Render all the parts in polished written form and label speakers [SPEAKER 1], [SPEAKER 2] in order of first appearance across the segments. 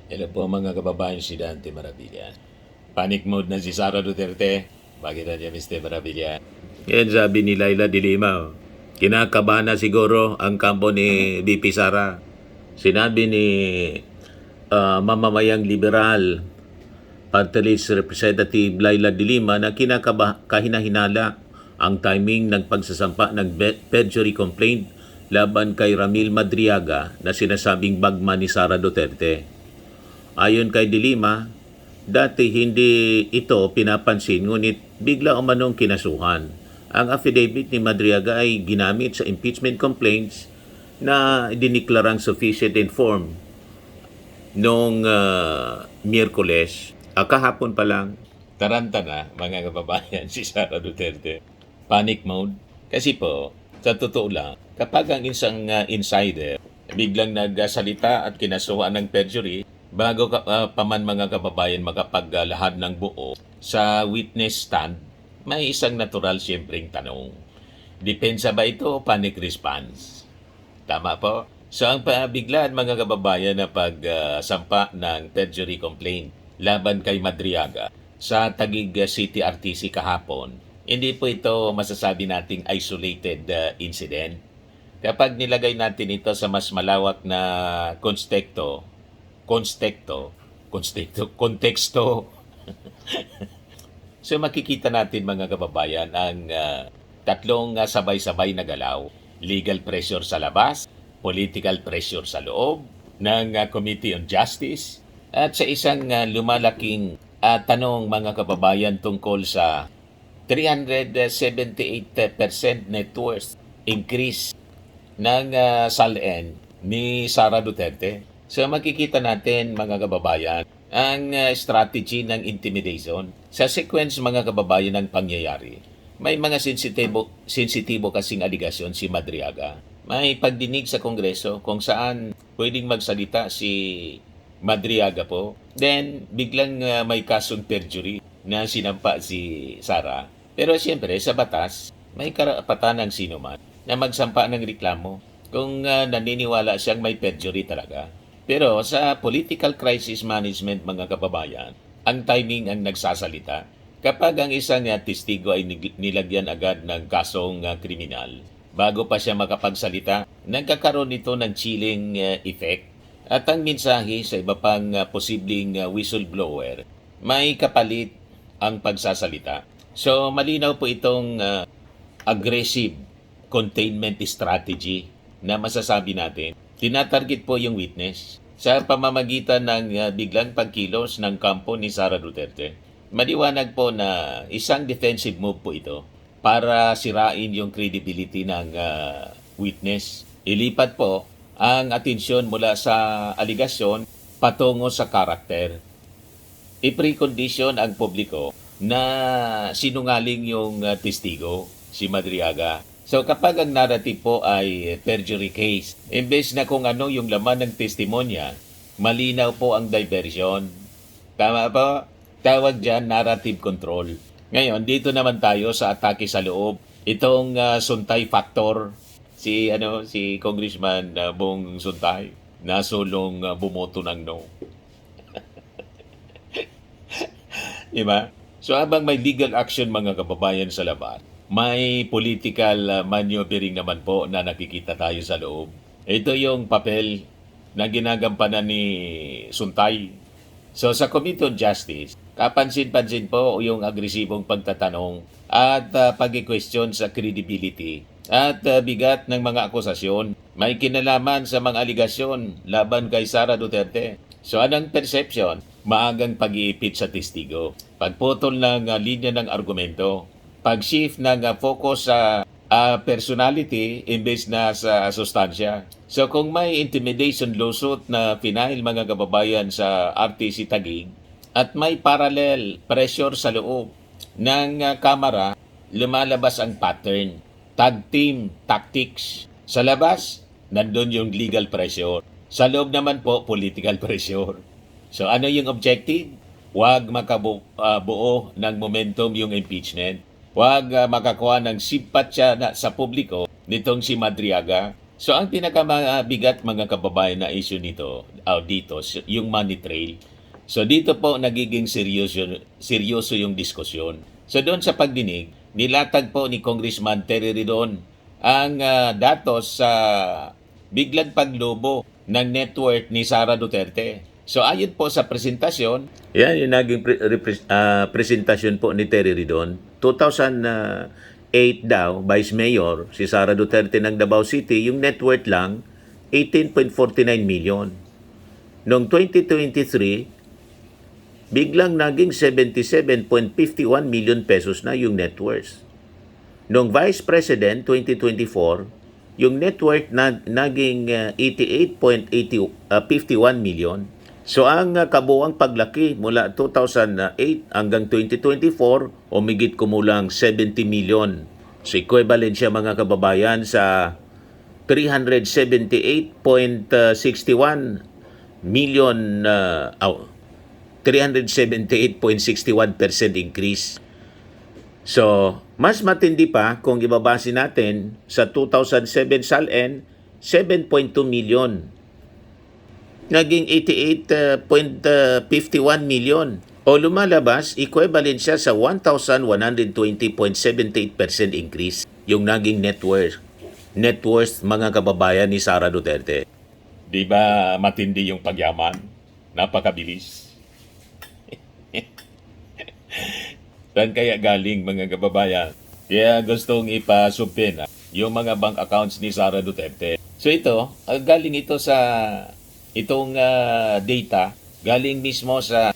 [SPEAKER 1] Hello po mga kababayan, si Dante Maravilla. Panic mode na si Sara Duterte. Bakit na niya, Mr. Maravilla? Yan sabi ni Laila de Lima. Kinakabahan na siguro ang kampo ni BP Sara. Sinabi ni mamamayang liberal, Party List Representative Laila de Lima na kahinahinala ang timing ng pagsasampa ng perjury complaint laban kay Ramil Madriaga na sinasabing bagman ni Sara Duterte. Ayon kay De Lima, dati hindi ito pinapansin ngunit bigla umanong kinasuhan. Ang affidavit ni Madriaga ay ginamit sa impeachment complaints na diniklarang sufficient and form noong Miyerkules. Kahapon pa lang, taranta na mga kababayan si Sara Duterte. Panic mode. Kasi po, sa totoo lang, kapag ang isang insider biglang nagsalita at kinasuhan ng perjury, bago pa man mga kababayan makapaglahad ng buo sa witness stand, may isang natural siyempreng tanong. Depensa ba ito o panic response? Tama po? So ang biglaan mga kababayan na pagsampa ng perjury complaint laban kay Madriaga sa Taguig City RTC kahapon, hindi po ito masasabi nating isolated incident. Kapag nilagay natin ito sa mas malawak na konteksto, so makikita natin mga kababayan ang tatlong sabay-sabay na galaw. Legal pressure sa labas, political pressure sa loob ng Committee on Justice, at sa isang lumalaking tanong mga kababayan tungkol sa 378% net worth increase ng SALN ni Sara Duterte. So makikita natin mga kababayan ang strategy ng intimidation. Sa sequence mga kababayan ng pangyayari, may mga sensitibo kasing aligasyon si Madriaga. May pagdinig sa Kongreso kung saan pwedeng magsalita si Madriaga po. Then biglang may kasong perjury na sinampa si Sara. Pero siyempre sa batas, may karapatan ng sino man na magsampa ng reklamo kung naniniwala siyang may perjury talaga. Pero sa political crisis management mga kababayan, ang timing ang nagsasalita. Kapag ang isang testigo ay nilagyan agad ng kasong kriminal, bago pa siya makapagsalita, nagkakaroon ito ng chilling effect. At ang mensahe sa iba pang posibleng whistleblower, may kapalit ang pagsasalita. So malinaw po itong aggressive containment strategy na masasabi natin. Tinatarget po yung witness sa pamamagitan ng biglang pagkilos ng kampo ni Sara Duterte. Maliwanag po na isang defensive move po ito para sirain yung credibility ng witness. Ilipat po ang atensyon mula sa aligasyon patungo sa karakter. I-precondition ang publiko na sinungaling yung testigo, si Madriaga. So kapag ang narrative po ay perjury case, imbes na kung ano yung laman ng testimonya, malinaw po ang diversion. Tama po? Tawag dyan narrative control. Ngayon, dito naman tayo sa atake sa loob. Itong Suntay factor, si Congressman Bong Suntay, nasulong bumoto ng no. Diba? So habang may legal action mga kababayan sa labas, may political maneuvering naman po na nakikita tayo sa loob. Ito yung papel na ginagampanan ni Suntay. So sa Committee on Justice, kapansin-pansin po yung agresibong pagtatanong at pag-question sa credibility at bigat ng mga akusasyon. May kinalaman sa mga aligasyon laban kay Sara Duterte. So anong perception? Maagang pag-iipit sa testigo. Pagputol ng linya ng argumento. Pag-shift ng focus sa personality imbes na sa sustansya. So kung may intimidation lawsuit na final mga kababayan sa RTC Taguig at may parallel pressure sa loob ng kamera, lumalabas ang pattern. Tag team tactics. Sa labas, nandun yung legal pressure. Sa loob naman po, political pressure. So ano yung objective? Huwag makabuo ng momentum yung impeachment. Huwag makakuha ng simpatya sa publiko nitong si Madriaga So ang pinakamabigat mga kababayan na issue dito, yung money trail. So dito po nagiging seryoso yung diskusyon. So doon sa pagdinig, nilatag po ni Congressman Terry Ridon ang datos sa biglang paglobo ng net worth ni Sara Duterte. So ayon po sa presentasyon, yan yung naging presentasyon po ni Terry Ridon. 2008 daw, Vice Mayor, si Sara Duterte ng Davao City, yung net worth lang, 18.49 million. Noong 2023, biglang naging 77.51 million pesos na yung net worth. Noong Vice President 2024, yung net worth naging 88.51 million. So ang kabuuang paglaki mula 2008 hanggang 2024, umigit kumulang 70 million. So equivalent siya mga kababayan sa 378.61 million 378.61% increase. So, mas matindi pa kung ibabase natin sa 2007 SALN, 7.2 million. Naging 88.51 million. O lumalabas, equivalent siya sa 1,120.78% increase yung naging net worth. Net worth mga kababayan ni Sara Duterte. Di ba matindi yung pagyaman? Napakabilis. Saan kaya galing mga kababayan? Kaya gustong ipasumpin yung mga bank accounts ni Sara Duterte. So ito, galing ito sa itong data, galing mismo sa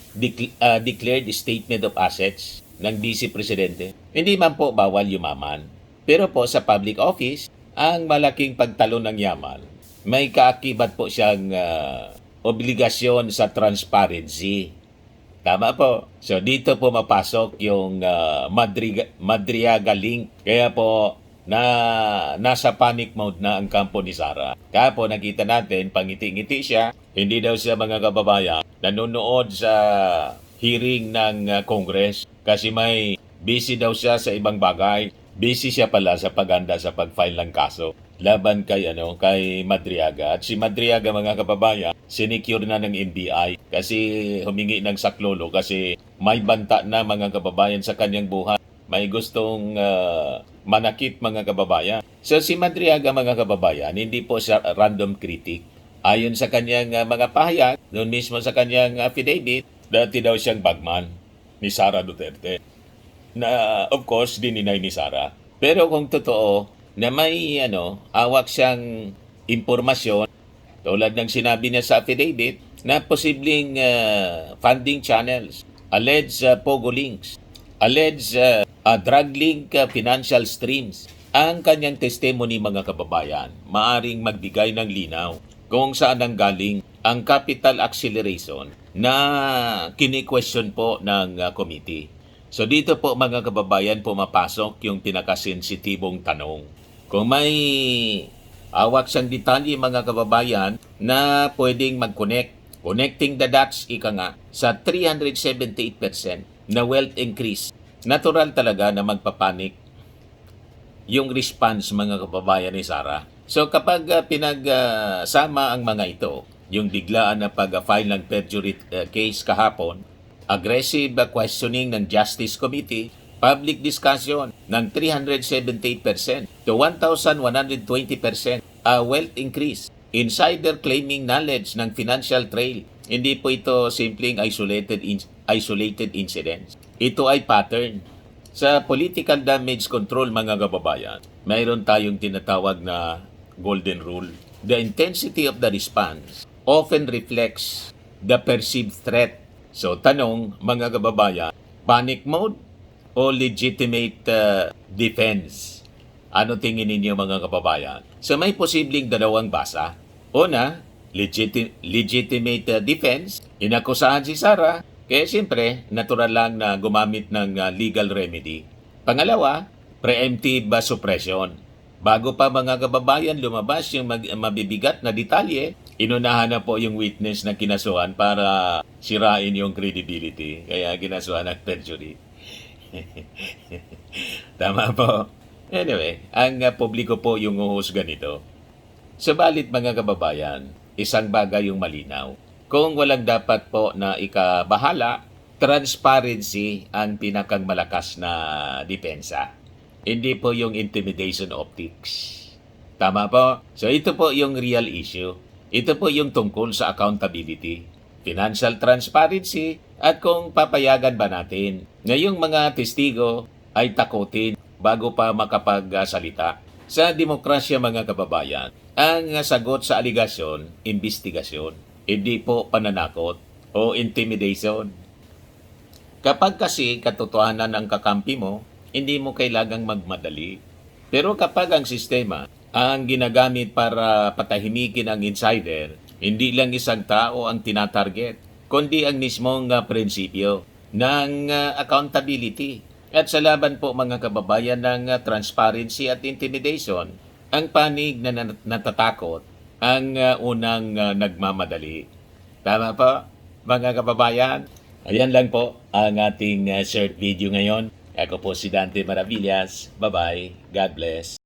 [SPEAKER 1] declared statement of assets ng Vice Presidente. Hindi man po bawal yumaman. Pero po sa public office, ang malaking pagtalon ng yaman, may kaakibat po siyang obligasyon sa transparency. Tama po. So dito po mapasok yung Madriaga link. Kaya po nasa panic mode na ang kampo ni Sara. Kaya po nakita natin, pangiti-ngiti siya. Hindi daw siya mga kababayan nanonood sa hearing ng Congress kasi may busy daw siya sa ibang bagay. Busy siya pala sa paganda sa pag-file ng kaso laban kay Madriaga. At si Madriaga mga kababayan, sinecure na ng NBI kasi humingi ng saklolo kasi may banta na mga kababayan sa kanyang buhay. May gustong manakit mga kababayan. So si Madriaga mga kababayan, hindi po siya random critic. Ayon sa kanyang mga pahayag, noon mismo sa kanyang affidavit, dati daw siyang bagman ni Sara Duterte. Na of course, dininay ni Sara. Pero kung totoo, na may awak siyang impormasyon, tulad ng sinabi niya sa affidavit, na posibleng funding channels, alleged pogo links, alleged drug link financial streams. Ang kanyang testimony mga kababayan, maaring magbigay ng linaw kung saan ang galing ang capital acceleration na kini-question po ng committee. So dito po mga kababayan pumapasok yung pinakasensitibong tanong. Kung may awak siyang detalye mga kababayan na pwedeng connecting the dots sa 378% na wealth increase, natural talaga na magpapanik yung response mga kababayan ni Sara. So kapag pinagsama ang mga ito, yung biglaan na pag-file ng perjury case kahapon, aggressive questioning ng Justice Committee, public discussion ng 378% to 1,120% wealth increase, insider claiming knowledge ng financial trail. Hindi po ito simpleng isolated incidents. Ito ay pattern. Sa political damage control mga kababayan, mayroon tayong tinatawag na golden rule. The intensity of the response often reflects the perceived threat. So tanong mga kababayan, panic mode o legitimate defense? Ano tingin ninyo mga kababayan? So may posibleng dalawang basa. Una, legitimate defense. Inakusahan si Sara, kaya siyempre natural lang na gumamit ng legal remedy. Pangalawa, preemptive suppression. Bago pa mga kababayan lumabas yung mabibigat na detalye, inunahan na po yung witness na kinasuhan para sirain yung credibility. Kaya kinasuhan ng perjury. Tama po. Anyway, ang publiko po yung uhusga nito. Subalit mga kababayan, isang bagay yung malinaw. Kung walang dapat po na ikabahala, transparency ang pinakang malakas na depensa. Hindi po yung intimidation optics. Tama po? So ito po yung real issue. Ito po yung tungkol sa accountability, financial transparency, at kung papayagan ba natin ngayong mga testigo ay takutin bago pa makapagsalita. Sa demokrasya mga kababayan, ang sagot sa aligasyon, investigasyon, hindi po pananakot o intimidation. Kapag kasi katotohanan ang kakampi mo, hindi mo kailangang magmadali. Pero kapag ang sistema ang ginagamit para patahimikin ang insider, hindi lang isang tao ang tinatarget, kundi ang mismong prinsipyo ng accountability. At sa laban po mga kababayan ng transparency at intimidation, ang panig na natatakot ang unang nagmamadali. Tama po mga kababayan? Ayan lang po ang ating short video ngayon. Ako po si Dante Maravillas. Bye-bye. God bless.